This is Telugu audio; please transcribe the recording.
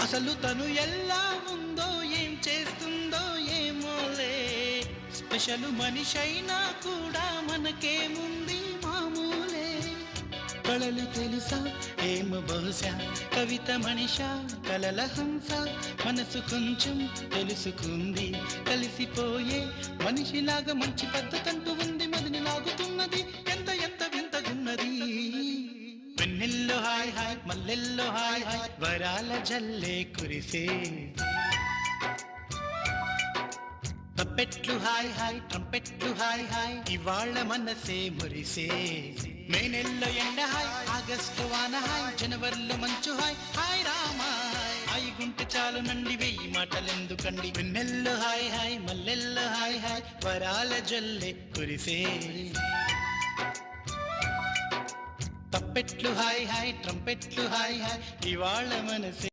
అసలు తను ఎలా ఉందో ఏం చేస్తుందో ఏమోలే, స్పెషల్ మనిషైనా కూడా మనకేముంది మామూలే. కళలు తెలుసా ఏమో బహుశా, కవిత మనిషా కలల హంస, మనసు కొంచెం తెలుసుకుంది కలిసిపోయే మనిషిలాగా, మంచి పద్ధతంటూ ఉంది మదిని లాగుతున్నది, ఎంత ఎంత వింతగున్నది. వెన్నెల్లో హాయ్ హాయ్ మల్లెల్లో హాయ్ హాయ్, వరాల జల్లే కురిసే. తప్పెట్లు హాయ్ హాయ్ ట్రంపెట్లు హాయ్ హాయ్, ఇవాళ మనసే మురిసే. మే నెలలో ఎండ హాయ్, ఆగస్టు వాన హాయ్, జనవరిలో మంచు హాయ్, హాయ్ రామా హాయ్ గుంటె చాలు నండి వెయ్యి మాటలెందుకండి. వెన్నెల్లో హాయ్ హాయ్ మల్లెల్లో హాయ్ హాయ్, వరాల జల్లే కురిసే. తప్పెట్లు హాయ్ హాయ్ ట్రంపెట్లు హాయ్ హాయ్, ఇవాళ మనసే